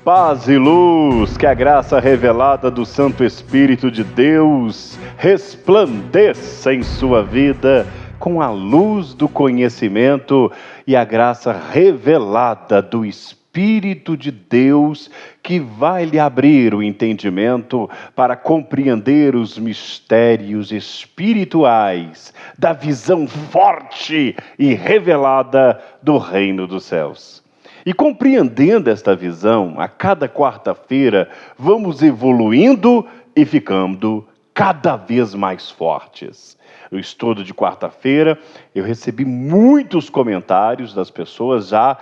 Paz e luz, que a graça revelada do Santo Espírito de Deus resplandeça em sua vida com a luz do conhecimento e a graça revelada do Espírito de Deus, que vai lhe abrir o entendimento para compreender os mistérios espirituais da visão forte e revelada do Reino dos Céus. E compreendendo esta visão, a cada quarta-feira vamos evoluindo e ficando cada vez mais fortes. No estudo de quarta-feira, eu recebi muitos comentários das pessoas já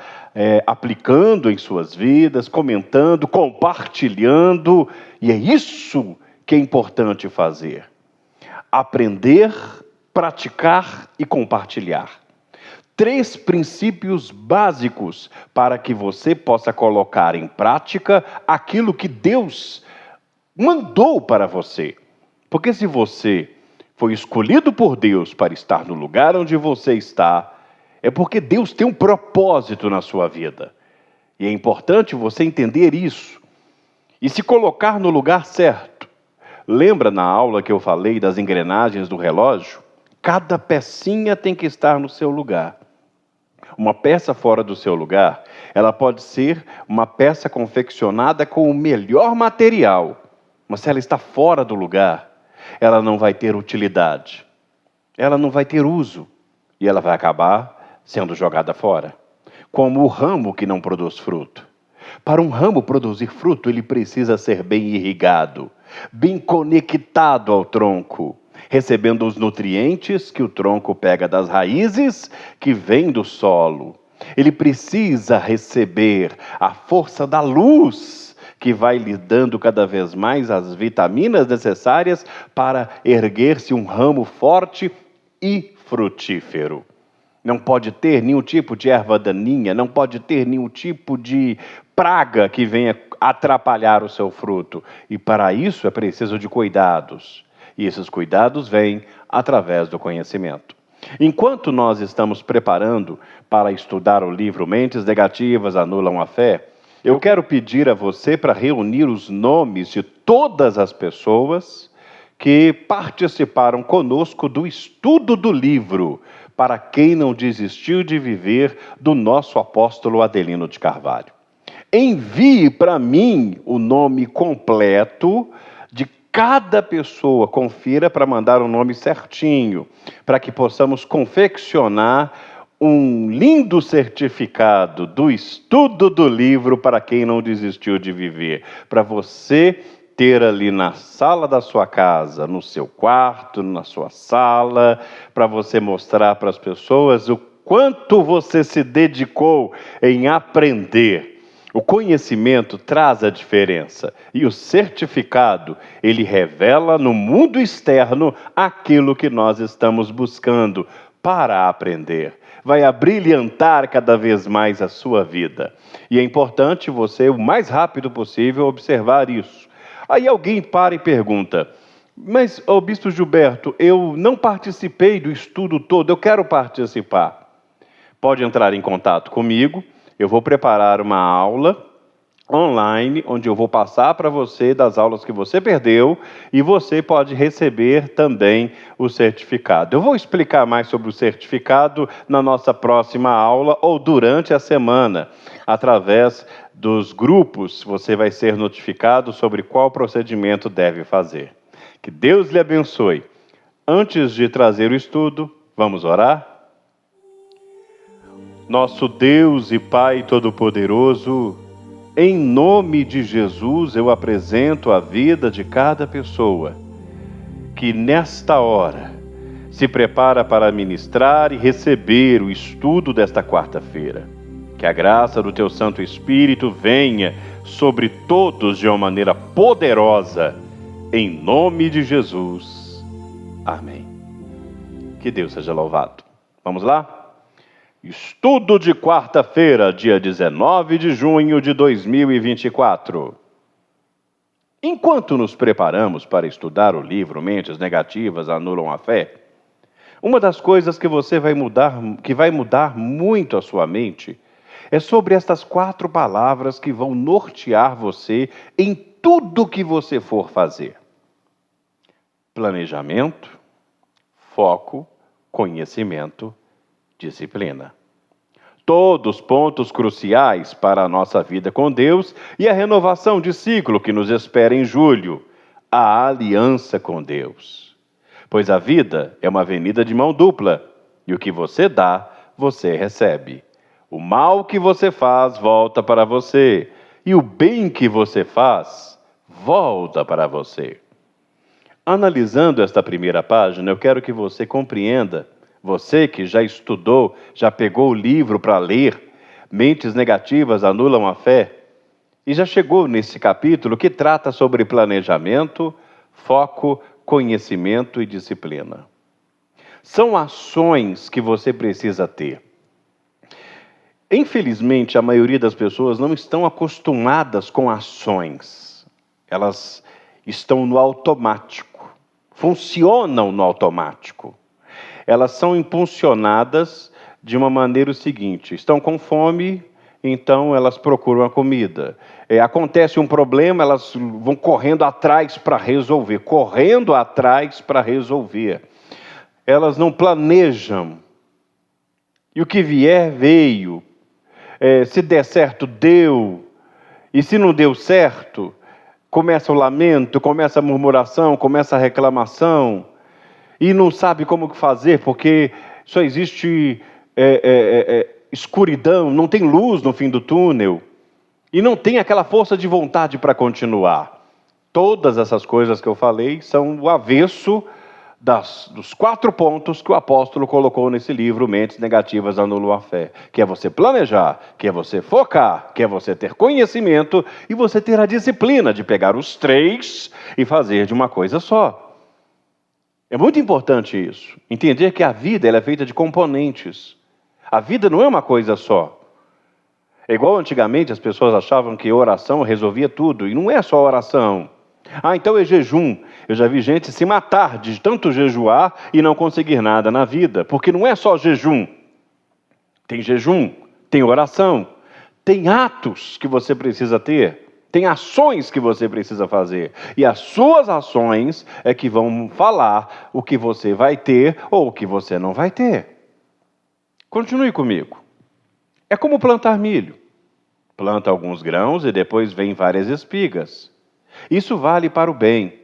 aplicando em suas vidas, comentando, compartilhando, e é isso que é importante fazer. Aprender, praticar e compartilhar. 3 princípios básicos para que você possa colocar em prática aquilo que Deus mandou para você. Porque se você foi escolhido por Deus para estar no lugar onde você está, é porque Deus tem um propósito na sua vida. E é importante você entender isso e se colocar no lugar certo. Lembra na aula que eu falei das engrenagens do relógio? Cada pecinha tem que estar no seu lugar. Uma peça fora do seu lugar, ela pode ser uma peça confeccionada com o melhor material, mas se ela está fora do lugar, ela não vai ter utilidade, ela não vai ter uso, e ela vai acabar sendo jogada fora. Como o ramo que não produz fruto. Para um ramo produzir fruto, ele precisa ser bem irrigado, bem conectado ao tronco, recebendo os nutrientes que o tronco pega das raízes que vêm do solo. Ele precisa receber a força da luz que vai lhe dando cada vez mais as vitaminas necessárias para erguer-se um ramo forte e frutífero. Não pode ter nenhum tipo de erva daninha, não pode ter nenhum tipo de praga que venha atrapalhar o seu fruto. E para isso é preciso de cuidados. E esses cuidados vêm através do conhecimento. Enquanto nós estamos preparando para estudar o livro Mentes Negativas Anulam a Fé, eu quero pedir a você para reunir os nomes de todas as pessoas que participaram conosco do estudo do livro Para Quem Não Desistiu de Viver, do nosso apóstolo Adelino de Carvalho. Envie para mim o nome completo de cada pessoa, confira para mandar o nome certinho, para que possamos confeccionar um lindo certificado do estudo do livro Para Quem Não Desistiu de Viver, para você ter ali na sala da sua casa, no seu quarto, na sua sala, para você mostrar para as pessoas o quanto você se dedicou em aprender. O conhecimento traz a diferença e o certificado, ele revela no mundo externo aquilo que nós estamos buscando para aprender. Vai abrilhantar cada vez mais a sua vida. E é importante você, o mais rápido possível, observar isso. Aí alguém para e pergunta, mas, Bispo Gilberto, eu não participei do estudo todo, eu quero participar. Pode entrar em contato comigo. Eu vou preparar uma aula online, onde eu vou passar para você das aulas que você perdeu, e você pode receber também o certificado. Eu vou explicar mais sobre o certificado na nossa próxima aula, ou durante a semana, através dos grupos, você vai ser notificado sobre qual procedimento deve fazer. Que Deus lhe abençoe. Antes de trazer o estudo, vamos orar? Nosso Deus e Pai Todo-Poderoso, em nome de Jesus eu apresento a vida de cada pessoa que nesta hora se prepara para ministrar e receber o estudo desta quarta-feira. Que a graça do Teu Santo Espírito venha sobre todos de uma maneira poderosa, em nome de Jesus. Amém. Que Deus seja louvado. Vamos lá? Estudo de quarta-feira, dia 19 de junho de 2024. Enquanto nos preparamos para estudar o livro Mentes Negativas Anulam a Fé, uma das coisas que vai mudar muito a sua mente É sobre estas 4 palavras que vão nortear você em tudo que você for fazer: planejamento, foco, conhecimento, disciplina. Todos pontos cruciais para a nossa vida com Deus e a renovação de ciclo que nos espera em julho, a aliança com Deus. Pois a vida é uma avenida de mão dupla, e o que você dá, você recebe. O mal que você faz volta para você, e o bem que você faz volta para você. Analisando esta primeira página, eu quero que você compreenda, você que já estudou, já pegou o livro para ler, Mentes Negativas Anulam a Fé, e já chegou nesse capítulo que trata sobre planejamento, foco, conhecimento e disciplina. São ações que você precisa ter. Infelizmente, a maioria das pessoas não estão acostumadas com ações. Elas estão no automático, funcionam no automático. Elas são impulsionadas de uma maneira o seguinte: estão com fome, então elas procuram a comida. Acontece um problema, elas vão correndo atrás para resolver, Elas não planejam. E o que vier, veio. Se der certo, deu. E se não deu certo, começa o lamento, começa a murmuração, começa a reclamação. E não sabe como fazer, porque só existe escuridão, não tem luz no fim do túnel. E não tem aquela força de vontade para continuar. Todas essas coisas que eu falei são o avesso dos 4 pontos que o apóstolo colocou nesse livro, Mentes Negativas Anulam a Fé. Que é você planejar, que é você focar, que é você ter conhecimento e você ter a disciplina de pegar os 3 e fazer de uma coisa só. É muito importante isso. Entender que a vida ela é feita de componentes. A vida não é uma coisa só. É igual antigamente as pessoas achavam que oração resolvia tudo. E não é só oração. Então é jejum. Eu já vi gente se matar de tanto jejuar e não conseguir nada na vida. Porque não é só jejum. Tem jejum, tem oração, tem atos que você precisa ter. Tem ações que você precisa fazer. E as suas ações é que vão falar o que você vai ter ou o que você não vai ter. Continue comigo. É como plantar milho. Planta alguns grãos e depois vem várias espigas. Isso vale para o bem,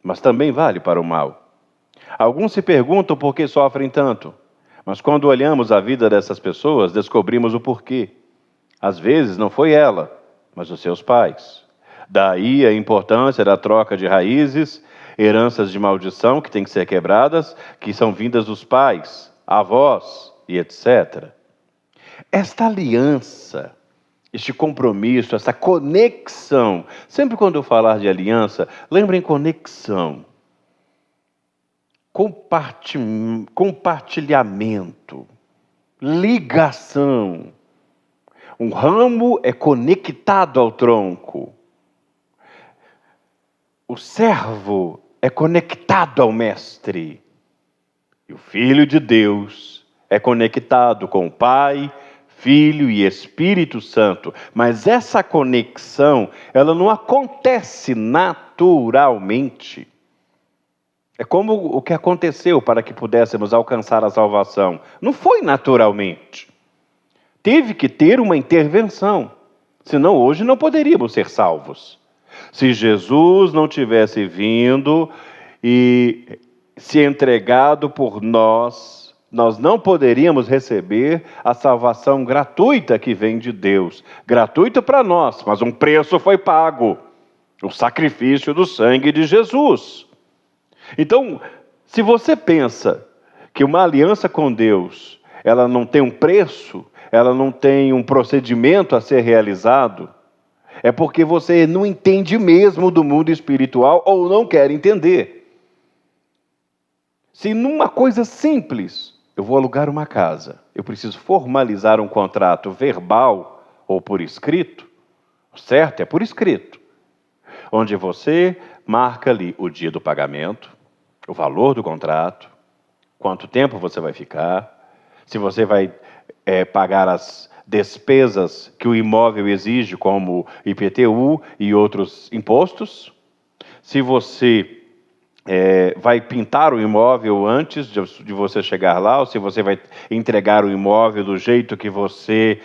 mas também vale para o mal. Alguns se perguntam por que sofrem tanto. Mas quando olhamos a vida dessas pessoas, descobrimos o porquê. Às vezes não foi ela, mas os seus pais. Daí a importância da troca de raízes, heranças de maldição que têm que ser quebradas, que são vindas dos pais, avós e etc. Esta aliança, este compromisso, essa conexão, sempre quando eu falar de aliança, lembrem conexão, compartilhamento, ligação. Um ramo é conectado ao tronco. O servo é conectado ao mestre. E o Filho de Deus é conectado com o Pai, Filho e Espírito Santo. Mas essa conexão, ela não acontece naturalmente. É como o que aconteceu para que pudéssemos alcançar a salvação. Não foi naturalmente. Teve que ter uma intervenção. Senão hoje não poderíamos ser salvos. Se Jesus não tivesse vindo e se entregado por nós, nós não poderíamos receber a salvação gratuita que vem de Deus. Gratuita para nós, mas um preço foi pago. O sacrifício do sangue de Jesus. Então, se você pensa que uma aliança com Deus, ela não tem um preço, ela não tem um procedimento a ser realizado, é porque você não entende mesmo do mundo espiritual ou não quer entender. Se numa coisa simples, eu vou alugar uma casa, eu preciso formalizar um contrato verbal ou por escrito, o certo é por escrito, onde você marca ali o dia do pagamento, o valor do contrato, quanto tempo você vai ficar, se você vai pagar as despesas que o imóvel exige, como IPTU e outros impostos. Se você vai pintar o imóvel antes de você chegar lá, ou se você vai entregar o imóvel do jeito que você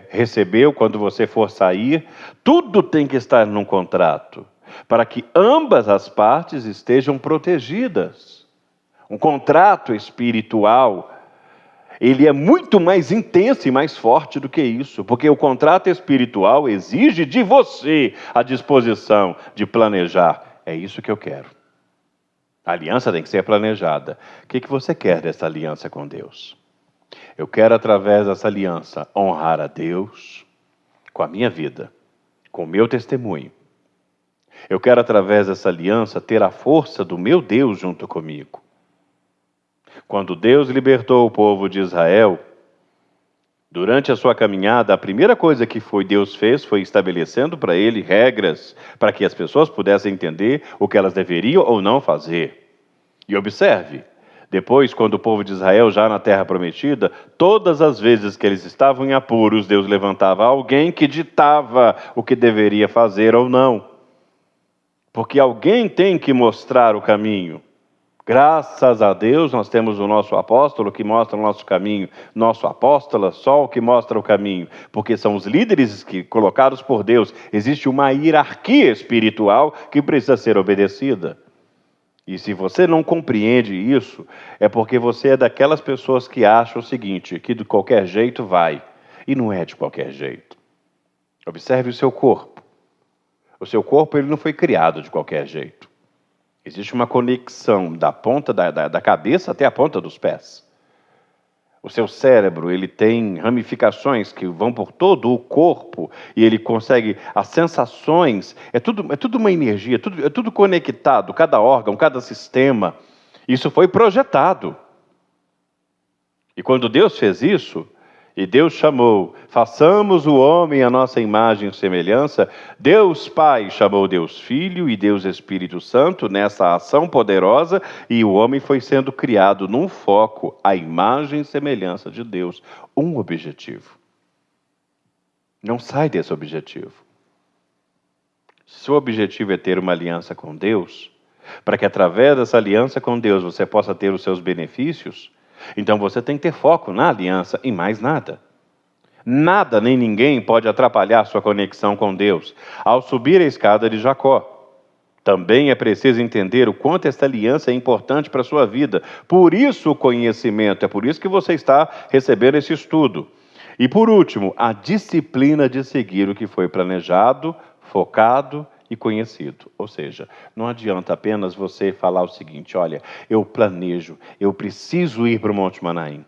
recebeu quando você for sair. Tudo tem que estar num contrato, para que ambas as partes estejam protegidas. Um contrato espiritual, ele é muito mais intenso e mais forte do que isso, porque o contrato espiritual exige de você a disposição de planejar. É isso que eu quero. A aliança tem que ser planejada. O que você quer dessa aliança com Deus? Eu quero, através dessa aliança, honrar a Deus com a minha vida, com o meu testemunho. Eu quero, através dessa aliança, ter a força do meu Deus junto comigo. Quando Deus libertou o povo de Israel, durante a sua caminhada, a primeira coisa que Deus fez foi estabelecendo para ele regras para que as pessoas pudessem entender o que elas deveriam ou não fazer. E observe, depois, quando o povo de Israel, já na terra prometida, todas as vezes que eles estavam em apuros, Deus levantava alguém que ditava o que deveria fazer ou não. Porque alguém tem que mostrar o caminho. Graças a Deus, nós temos o nosso apóstolo que mostra o nosso caminho, nosso apóstolo, Sol, que mostra o caminho, porque são os líderes colocados por Deus. Existe uma hierarquia espiritual que precisa ser obedecida. E se você não compreende isso, é porque você é daquelas pessoas que acham o seguinte, que de qualquer jeito vai, e não é de qualquer jeito. Observe o seu corpo. O seu corpo, ele não foi criado de qualquer jeito. Existe uma conexão da ponta da cabeça até a ponta dos pés. O seu cérebro, ele tem ramificações que vão por todo o corpo e ele consegue, as sensações, é tudo uma energia, é tudo conectado, cada órgão, cada sistema. Isso foi projetado. E quando Deus fez isso, e Deus chamou, façamos o homem à nossa imagem e semelhança, Deus Pai chamou Deus Filho e Deus Espírito Santo nessa ação poderosa, e o homem foi sendo criado num foco, a imagem e semelhança de Deus, um objetivo. Não sai desse objetivo. Se o objetivo é ter uma aliança com Deus, para que através dessa aliança com Deus você possa ter os seus benefícios, então você tem que ter foco na aliança e mais nada. Nada nem ninguém pode atrapalhar sua conexão com Deus. Ao subir a escada de Jacó, também é preciso entender o quanto esta aliança é importante para a sua vida. Por isso o conhecimento, é por isso que você está recebendo esse estudo. E por último, a disciplina de seguir o que foi planejado, focado e conhecido. Ou seja, não adianta apenas você falar o seguinte, olha, eu planejo, eu preciso ir para o Monte Manaim.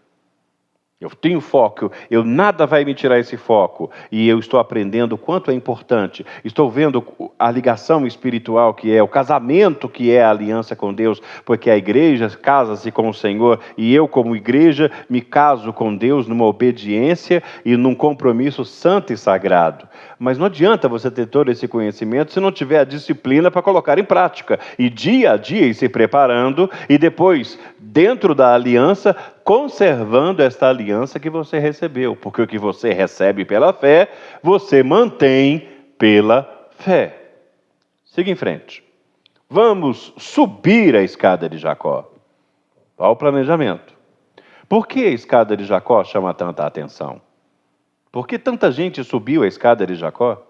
Eu tenho foco, nada vai me tirar esse foco. E eu estou aprendendo o quanto é importante. Estou vendo a ligação espiritual que é, o casamento que é a aliança com Deus, porque a igreja casa-se com o Senhor e eu, como igreja, me caso com Deus numa obediência e num compromisso santo e sagrado. Mas não adianta você ter todo esse conhecimento se não tiver a disciplina para colocar em prática. E dia a dia ir se preparando e depois, dentro da aliança, conservando esta aliança que você recebeu. Porque o que você recebe pela fé, você mantém pela fé. Siga em frente. Vamos subir a escada de Jacó. Qual o planejamento? Por que a escada de Jacó chama tanta atenção? Por que tanta gente subiu a escada de Jacó?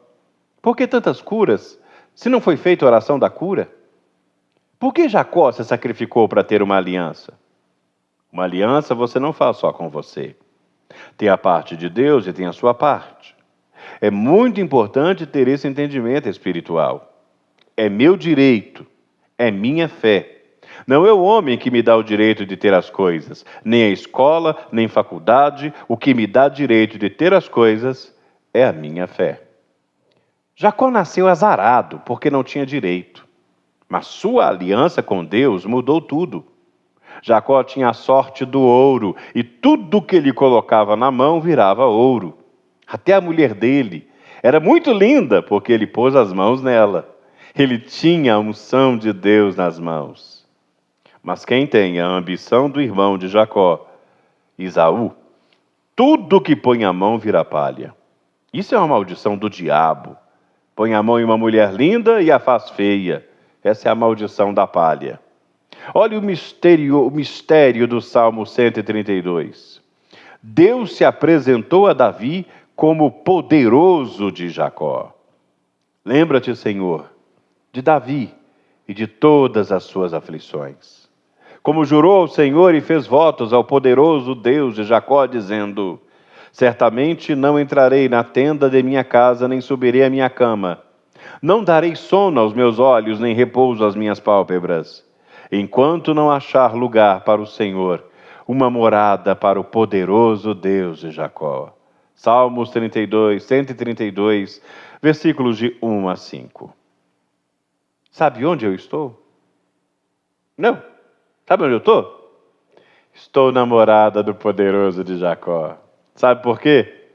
Por que tantas curas? Se não foi feita a oração da cura? Por que Jacó se sacrificou para ter uma aliança? Uma aliança você não faz só com você. Tem a parte de Deus e tem a sua parte. É muito importante ter esse entendimento espiritual. É meu direito, é minha fé. Não é o homem que me dá o direito de ter as coisas, nem a escola, nem faculdade. O que me dá direito de ter as coisas é a minha fé. Jacó nasceu azarado, porque não tinha direito. Mas sua aliança com Deus mudou tudo. Jacó tinha a sorte do ouro, e tudo que ele colocava na mão virava ouro. Até a mulher dele era muito linda, porque ele pôs as mãos nela. Ele tinha a unção de Deus nas mãos. Mas quem tem a ambição do irmão de Jacó, Esaú, Tudo que põe a mão vira palha. Isso é uma maldição do diabo. Põe a mão em uma mulher linda e a faz feia. Essa é a maldição da palha. Olha o mistério do Salmo 132. Deus se apresentou a Davi como poderoso de Jacó. Lembra-te, Senhor, de Davi e de todas as suas aflições. Como jurou ao Senhor e fez votos ao poderoso Deus de Jacó, dizendo: certamente não entrarei na tenda de minha casa, nem subirei à minha cama. Não darei sono aos meus olhos, nem repouso às minhas pálpebras, enquanto não achar lugar para o Senhor, uma morada para o poderoso Deus de Jacó. Salmos 132, versículos de 1 a 5. Sabe onde eu estou? Não. Sabe onde eu estou? Estou na morada do poderoso de Jacó. Sabe por quê?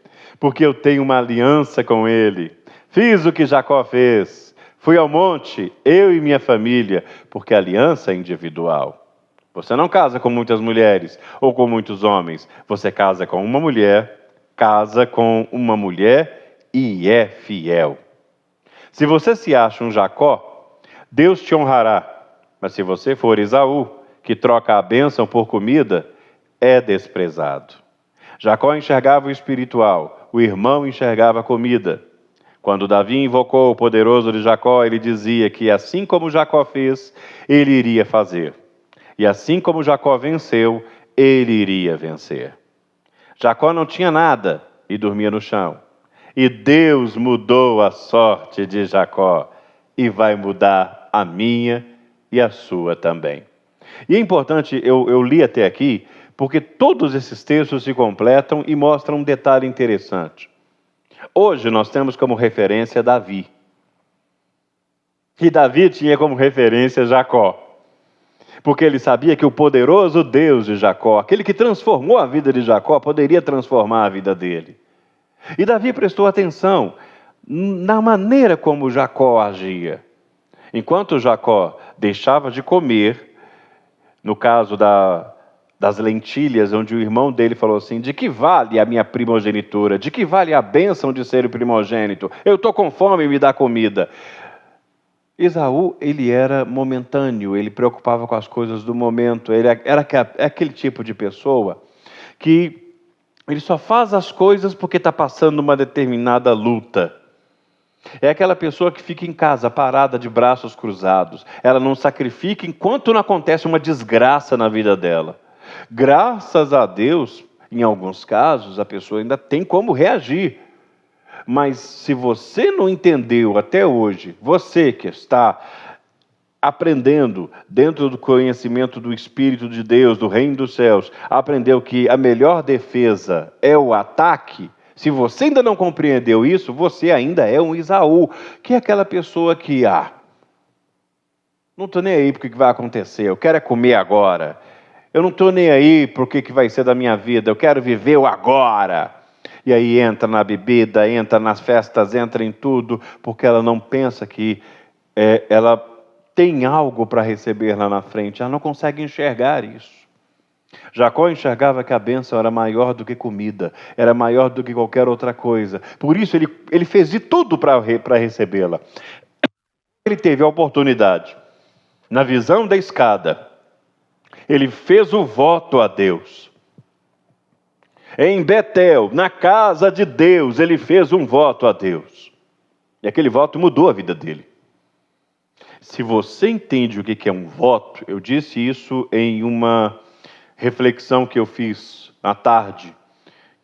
Porque eu tenho uma aliança com ele. Fiz o que Jacó fez. Fui ao monte, eu e minha família, porque a aliança é individual. Você não casa com muitas mulheres ou com muitos homens. Você casa com uma mulher e é fiel. Se você se acha um Jacó, Deus te honrará. Mas se você for Esaú, que troca a bênção por comida, é desprezado. Jacó enxergava o espiritual, o irmão enxergava a comida. Quando Davi invocou o poderoso de Jacó, ele dizia que assim como Jacó fez, ele iria fazer. E assim como Jacó venceu, ele iria vencer. Jacó não tinha nada e dormia no chão. E Deus mudou a sorte de Jacó e vai mudar a minha e a sua também. E é importante, eu li até aqui, porque todos esses textos se completam e mostram um detalhe interessante. Hoje nós temos como referência Davi. E Davi tinha como referência Jacó. Porque ele sabia que o poderoso Deus de Jacó, aquele que transformou a vida de Jacó, poderia transformar a vida dele. E Davi prestou atenção na maneira como Jacó agia. Enquanto Jacó deixava de comer, no caso das lentilhas, onde o irmão dele falou assim: de que vale a minha primogenitura? De que vale a bênção de ser o primogênito? Eu estou com fome, me dá comida. Esaú, ele era momentâneo, ele preocupava com as coisas do momento, ele era aquele tipo de pessoa que ele só faz as coisas porque está passando uma determinada luta. É aquela pessoa que fica em casa parada de braços cruzados. Ela não sacrifica enquanto não acontece uma desgraça na vida dela. Graças a Deus, em alguns casos, a pessoa ainda tem como reagir. Mas se você não entendeu até hoje, você que está aprendendo dentro do conhecimento do Espírito de Deus, do Reino dos Céus, aprendeu que a melhor defesa é o ataque. Se você ainda não compreendeu isso, você ainda é um Esaú, que é aquela pessoa que, não estou nem aí para o que vai acontecer, eu quero é comer agora. Eu não estou nem aí para o que vai ser da minha vida, eu quero viver o agora. E aí entra na bebida, entra nas festas, entra em tudo, porque ela não pensa que ela tem algo para receber lá na frente, ela não consegue enxergar isso. Jacó enxergava que a bênção era maior do que comida, era maior do que qualquer outra coisa. Por isso ele fez de tudo para recebê-la. Ele teve a oportunidade, na visão da escada, ele fez o voto a Deus. Em Betel, na casa de Deus, ele fez um voto a Deus. E aquele voto mudou a vida dele. Se você entende o que é um voto, eu disse isso em uma reflexão que eu fiz à tarde,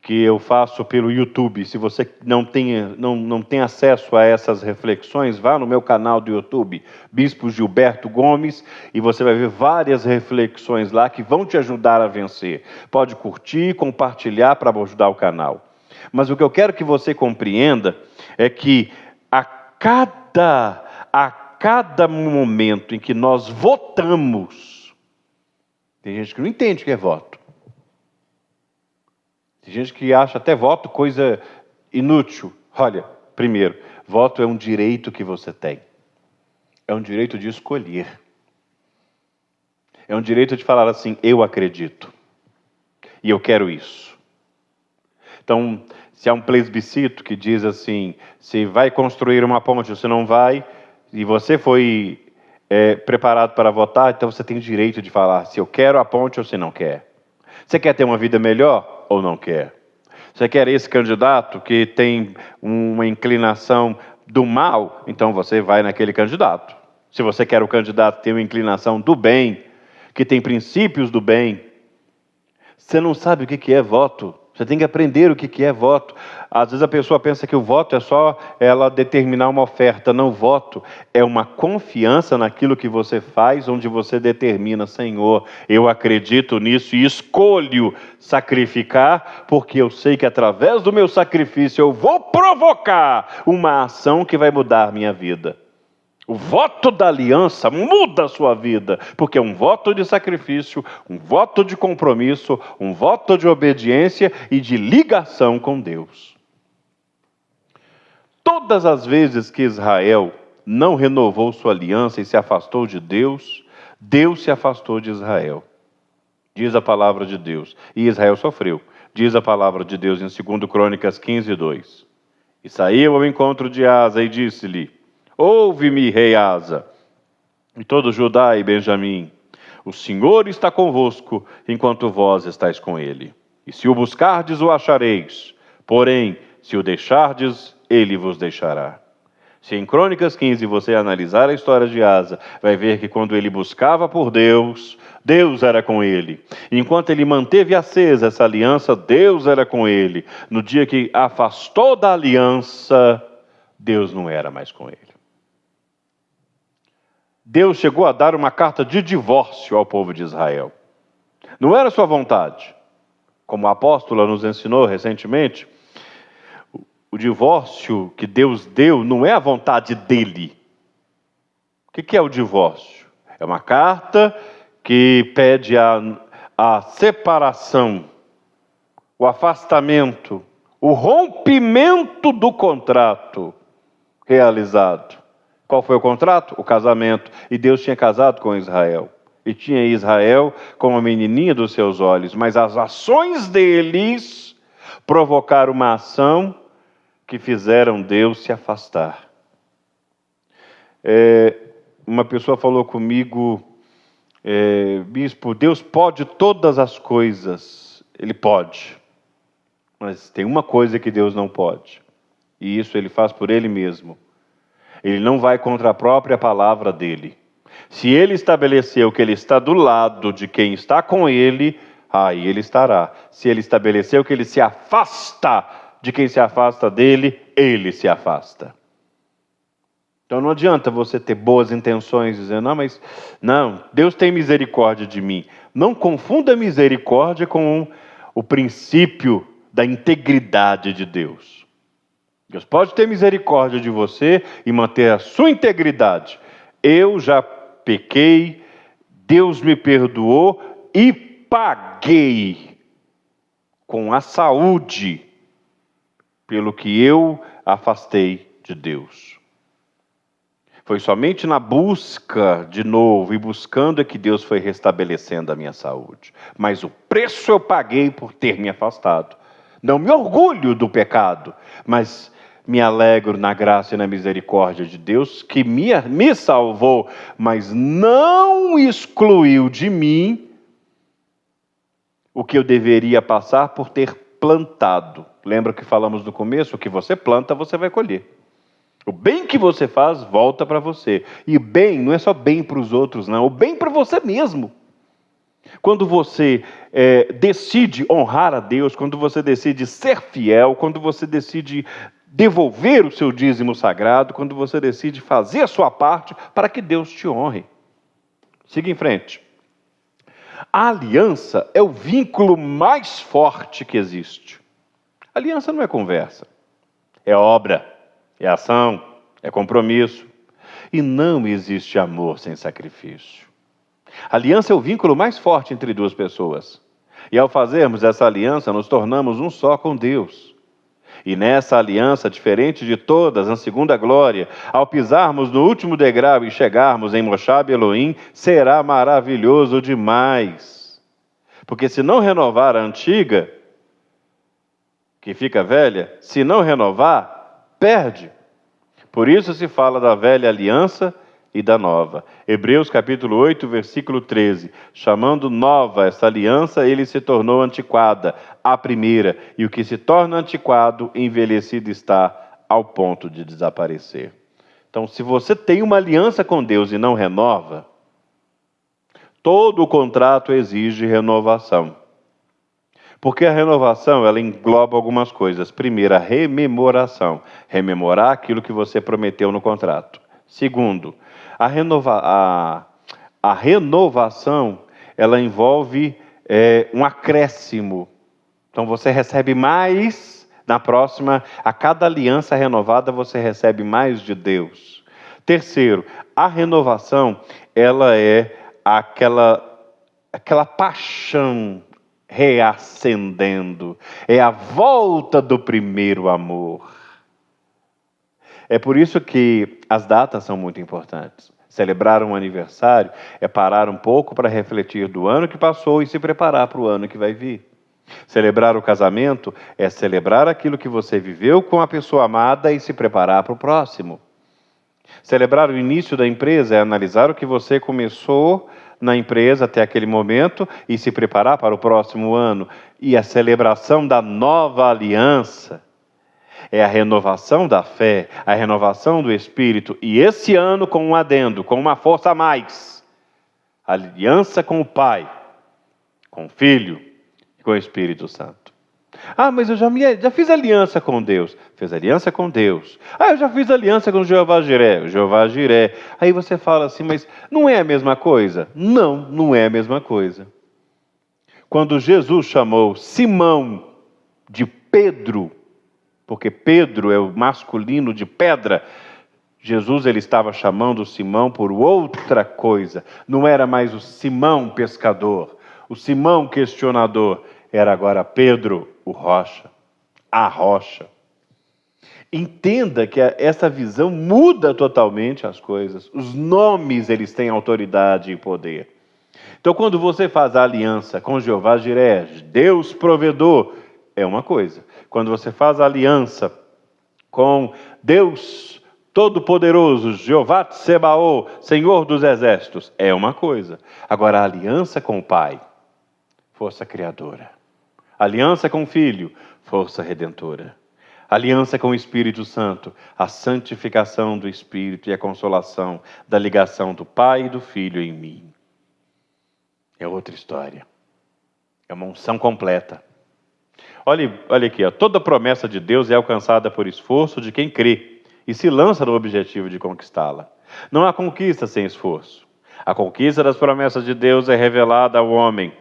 que eu faço pelo YouTube. Se você não tem acesso a essas reflexões, vá no meu canal do YouTube, Bispo Gilberto Gomes, e você vai ver várias reflexões lá que vão te ajudar a vencer. Pode curtir, compartilhar para ajudar o canal. Mas o que eu quero que você compreenda é que a cada momento em que nós votamos, tem gente que não entende o que é voto. Tem gente que acha até voto coisa inútil. Olha, primeiro, voto é um direito que você tem. É um direito de escolher. É um direito de falar assim: eu acredito. E eu quero isso. Então, se há um plebiscito que diz assim, se vai construir uma ponte ou se não vai, e você foi preparado para votar, então você tem o direito de falar se eu quero a ponte ou se não quer. Você quer ter uma vida melhor ou não quer? Você quer esse candidato que tem uma inclinação do mal, então você vai naquele candidato. Se você quer o candidato que tem uma inclinação do bem, que tem princípios do bem, você não sabe o que é voto. Você tem que aprender o que é voto. Às vezes a pessoa pensa que o voto é só ela determinar uma oferta. Não, voto é uma confiança naquilo que você faz, onde você determina, Senhor, eu acredito nisso e escolho sacrificar, porque eu sei que através do meu sacrifício eu vou provocar uma ação que vai mudar minha vida. O voto da aliança muda a sua vida, porque é um voto de sacrifício, um voto de compromisso, um voto de obediência e de ligação com Deus. Todas as vezes que Israel não renovou sua aliança e se afastou de Deus, Deus se afastou de Israel. Diz a palavra de Deus. E Israel sofreu. Diz a palavra de Deus em 2 Crônicas 15:2. E saiu ao encontro de Asa e disse-lhe: ouve-me, rei Asa, e todo Judá e Benjamim, o Senhor está convosco, enquanto vós estáis com ele. E se o buscardes, o achareis, porém, se o deixardes, ele vos deixará. Se em Crônicas 15 você analisar a história de Asa, vai ver que quando ele buscava por Deus, Deus era com ele. Enquanto ele manteve acesa essa aliança, Deus era com ele. No dia que afastou da aliança, Deus não era mais com ele. Deus chegou a dar uma carta de divórcio ao povo de Israel. Não era sua vontade. Como a apóstola nos ensinou recentemente, o divórcio que Deus deu não é a vontade dele. O que é o divórcio? É uma carta que pede a separação, o afastamento, o rompimento do contrato realizado. Qual foi o contrato? O casamento. E Deus tinha casado com Israel. E tinha Israel como a menininha dos seus olhos. Mas as ações deles provocaram uma ação que fizeram Deus se afastar. Uma pessoa falou comigo, bispo, Deus pode todas as coisas. Ele pode. Mas tem uma coisa que Deus não pode. E isso ele faz por ele mesmo. Ele não vai contra a própria palavra dele. Se ele estabeleceu que ele está do lado de quem está com ele, aí ele estará. Se ele estabeleceu que ele se afasta de quem se afasta dele, ele se afasta. Então não adianta você ter boas intenções, dizendo, não, Deus tem misericórdia de mim. Não confunda misericórdia com o princípio da integridade de Deus. Deus pode ter misericórdia de você e manter a sua integridade. Eu já pequei, Deus me perdoou e paguei com a saúde pelo que eu afastei de Deus. Foi somente na busca de novo e buscando é que Deus foi restabelecendo a minha saúde. Mas o preço eu paguei por ter me afastado. Não me orgulho do pecado, mas me alegro na graça e na misericórdia de Deus, que me salvou, mas não excluiu de mim o que eu deveria passar por ter plantado. Lembra que falamos no começo? O que você planta, você vai colher. O bem que você faz, volta para você. E bem, não é só bem para os outros, não. O bem para você mesmo. Quando você decide honrar a Deus, quando você decide ser fiel, quando você decide devolver o seu dízimo sagrado, quando você decide fazer a sua parte para que Deus te honre. Siga em frente. A aliança é o vínculo mais forte que existe. A aliança não é conversa, é obra, é ação, é compromisso. E não existe amor sem sacrifício. A aliança é o vínculo mais forte entre duas pessoas. E ao fazermos essa aliança, nos tornamos um só com Deus. E nessa aliança, diferente de todas, na segunda glória, ao pisarmos no último degrau e chegarmos em Moshab Elohim, será maravilhoso demais. Porque se não renovar a antiga, que fica velha, se não renovar, perde. Por isso se fala da velha aliança e da nova. Hebreus capítulo 8, versículo 13. Chamando nova essa aliança, ele se tornou antiquada, a primeira, e o que se torna antiquado, envelhecido está ao ponto de desaparecer. Então, se você tem uma aliança com Deus e não renova, todo o contrato exige renovação. Porque a renovação, ela engloba algumas coisas. Primeiro, a rememoração. Rememorar aquilo que você prometeu no contrato. Segundo, a renovação, ela envolve um acréscimo. Então, você recebe mais, na próxima, a cada aliança renovada, você recebe mais de Deus. Terceiro, a renovação, ela é aquela paixão reacendendo, é a volta do primeiro amor. É por isso que as datas são muito importantes. Celebrar um aniversário é parar um pouco para refletir do ano que passou e se preparar para o ano que vai vir. Celebrar o casamento é celebrar aquilo que você viveu com a pessoa amada e se preparar para o próximo. Celebrar o início da empresa é analisar o que você começou na empresa até aquele momento e se preparar para o próximo ano. E a celebração da nova aliança é a renovação da fé, a renovação do Espírito. E esse ano com um adendo, com uma força a mais. Aliança com o Pai, com o Filho e com o Espírito Santo. Ah, mas eu já fiz aliança com Deus. Fez aliança com Deus. Ah, eu já fiz aliança com Jeová Jiré. Jeová Jiré. Aí você fala assim, mas não é a mesma coisa? Não, não é a mesma coisa. Quando Jesus chamou Simão de Pedro, porque Pedro é o masculino de pedra, Jesus ele estava chamando Simão por outra coisa. Não era mais o Simão pescador, o Simão questionador. Era agora Pedro, o rocha, a rocha. Entenda que essa visão muda totalmente as coisas. Os nomes, eles têm autoridade e poder. Então, quando você faz a aliança com Jeová Jiré, Deus provedor, é uma coisa. Quando você faz a aliança com Deus Todo-Poderoso, Jeová Tsebaô, Senhor dos Exércitos, é uma coisa. Agora, a aliança com o Pai, força criadora. Aliança com o Filho, força redentora. Aliança com o Espírito Santo, a santificação do Espírito e a consolação da ligação do Pai e do Filho em mim. É outra história. É uma unção completa. Olha aqui, ó. Toda promessa de Deus é alcançada por esforço de quem crê e se lança no objetivo de conquistá-la. Não há conquista sem esforço. A conquista das promessas de Deus é revelada ao homem,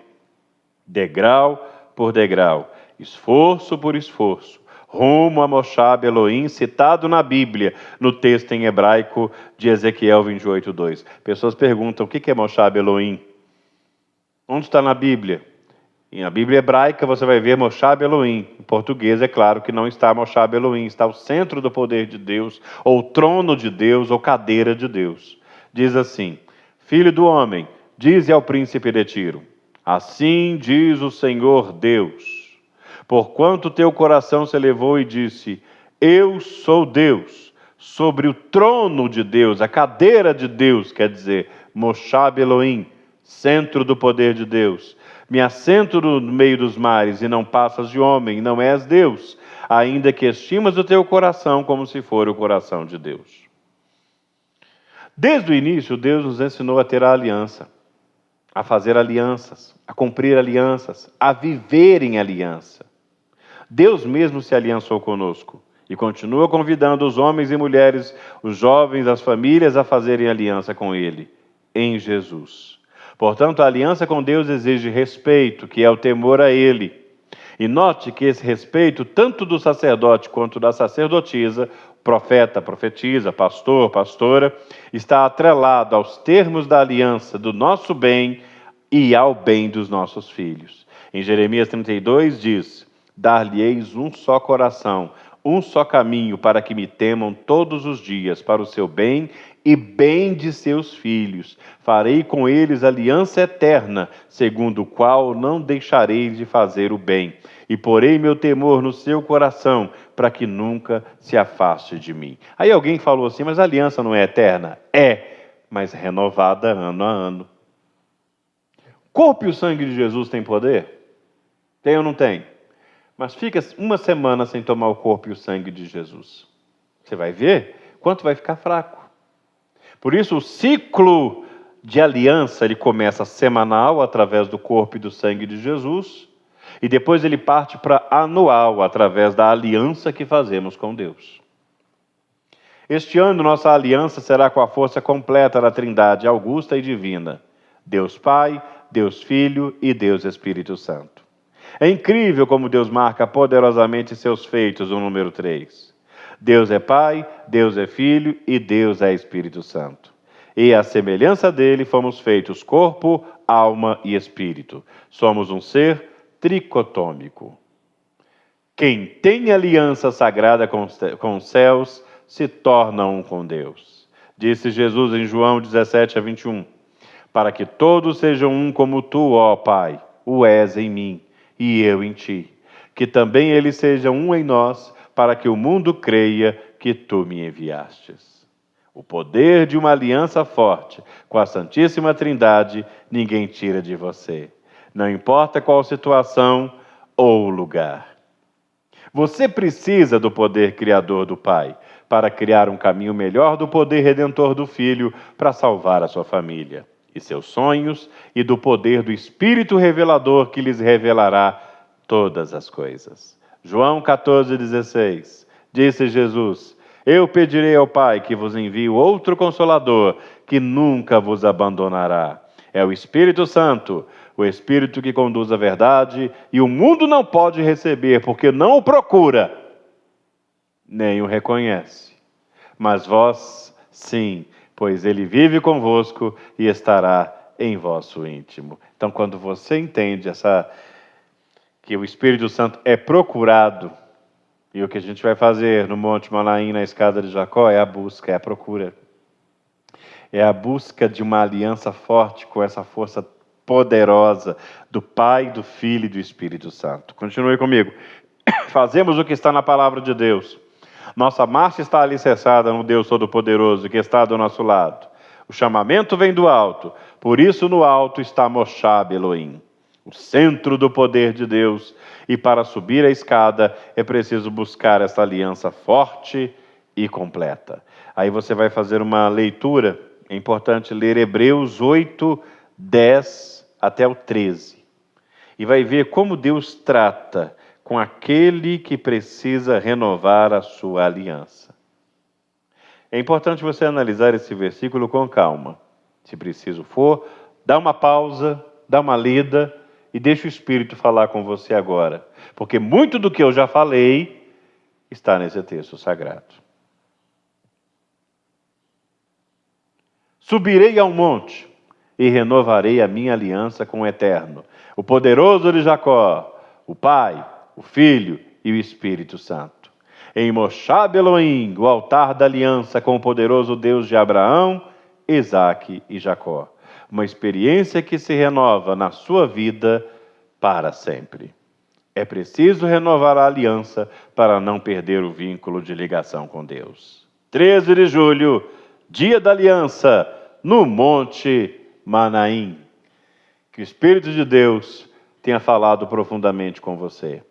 degrau por degrau, esforço por esforço, rumo a Moshab Elohim, citado na Bíblia, no texto em hebraico de Ezequiel 28:2. Pessoas perguntam, o que é Moshab Elohim? Onde está na Bíblia? Na Bíblia hebraica você vai ver Moshab Elohim. Em português é claro que não está Moshab Elohim, está o centro do poder de Deus, ou trono de Deus, ou cadeira de Deus. Diz assim, Filho do homem, dize ao príncipe de Tiro, assim diz o Senhor Deus, porquanto teu coração se elevou e disse, eu sou Deus, sobre o trono de Deus, a cadeira de Deus, quer dizer, Moshab Elohim, centro do poder de Deus, me assento no meio dos mares e não passas de homem, não és Deus, ainda que estimas o teu coração como se for o coração de Deus. Desde o início, Deus nos ensinou a ter a aliança, a fazer alianças, a cumprir alianças, a viver em aliança. Deus mesmo se aliançou conosco e continua convidando os homens e mulheres, os jovens, as famílias a fazerem aliança com Ele, em Jesus. Portanto, a aliança com Deus exige respeito, que é o temor a Ele. E note que esse respeito, tanto do sacerdote quanto da sacerdotisa, profeta, profetisa, pastor, pastora, está atrelado aos termos da aliança do nosso bem e ao bem dos nossos filhos. Em Jeremias 32 diz, dar-lhe-eis um só coração, um só caminho para que me temam todos os dias, para o seu bem e bem de seus filhos. Farei com eles aliança eterna, segundo o qual não deixarei de fazer o bem. E porei meu temor no seu coração, para que nunca se afaste de mim. Aí alguém falou assim, mas a aliança não é eterna? É, mas renovada ano a ano. Corpo e o sangue de Jesus tem poder? Tem ou não tem? Mas fica uma semana sem tomar o corpo e o sangue de Jesus. Você vai ver quanto vai ficar fraco. Por isso o ciclo de aliança ele começa semanal através do corpo e do sangue de Jesus e depois ele parte para anual através da aliança que fazemos com Deus. Este ano nossa aliança será com a força completa da Trindade augusta e divina. Deus Pai, Deus Filho e Deus Espírito Santo. É incrível como Deus marca poderosamente seus feitos, o número 3. Deus é Pai, Deus é Filho e Deus é Espírito Santo. E à semelhança dele fomos feitos corpo, alma e espírito. Somos um ser tricotômico. Quem tem aliança sagrada com os céus se torna um com Deus. Disse Jesus em João 17:21. Para que todos sejam um como tu, ó Pai, o és em mim e eu em ti. Que também eles sejam um em nós, para que o mundo creia que tu me enviastes. O poder de uma aliança forte com a Santíssima Trindade ninguém tira de você. Não importa qual situação ou lugar. Você precisa do poder criador do Pai para criar um caminho melhor do poder redentor do Filho para salvar a sua família e seus sonhos e do poder do Espírito revelador que lhes revelará todas as coisas. João 14,16. Disse Jesus: Eu pedirei ao Pai que vos envie outro Consolador, que nunca vos abandonará. É o Espírito Santo, o Espírito que conduz a verdade, e o mundo não pode receber, porque não o procura, nem o reconhece. Mas vós, sim, pois ele vive convosco e estará em vosso íntimo. Então, quando você entende que o Espírito Santo é procurado, e o que a gente vai fazer no Monte Manaim, na escada de Jacó, é a busca, é a procura. É a busca de uma aliança forte com essa força poderosa do Pai, do Filho e do Espírito Santo. Continue comigo. Fazemos o que está na palavra de Deus. Nossa marcha está alicerçada no Deus Todo-Poderoso que está do nosso lado. O chamamento vem do alto, por isso no alto está Moshab Elohim, o centro do poder de Deus. E para subir a escada é preciso buscar essa aliança forte e completa. Aí você vai fazer uma leitura, é importante ler Hebreus 8, 10 até o 13. E vai ver como Deus trata com aquele que precisa renovar a sua aliança. É importante você analisar esse versículo com calma. Se preciso for, dá uma pausa, dá uma lida e deixa o Espírito falar com você agora. Porque muito do que eu já falei está nesse texto sagrado. Subirei ao monte e renovarei a minha aliança com o Eterno, o poderoso de Jacó, o Pai, o Filho e o Espírito Santo. Em Moshab Elohim, o altar da aliança com o poderoso Deus de Abraão, Isaque e Jacó. Uma experiência que se renova na sua vida para sempre. É preciso renovar a aliança para não perder o vínculo de ligação com Deus. 13 de julho, dia da aliança, no Monte Manaim. Que o Espírito de Deus tenha falado profundamente com você.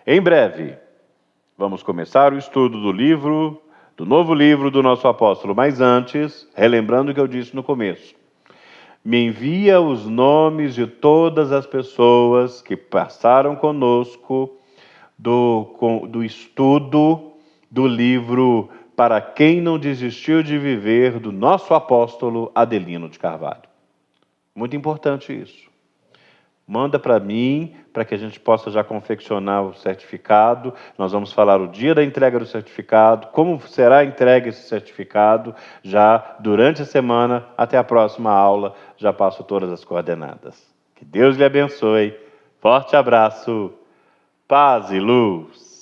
Em breve, vamos começar o estudo do novo livro do nosso apóstolo. Mas antes, relembrando o que eu disse no começo, me envia os nomes de todas as pessoas que passaram conosco do estudo do livro Para Quem Não Desistiu de Viver, do nosso apóstolo Adelino de Carvalho. Muito importante isso. Manda para mim, para que a gente possa já confeccionar o certificado. Nós vamos falar o dia da entrega do certificado, como será entregue esse certificado, já durante a semana, até a próxima aula, já passo todas as coordenadas. Que Deus lhe abençoe. Forte abraço, paz e luz.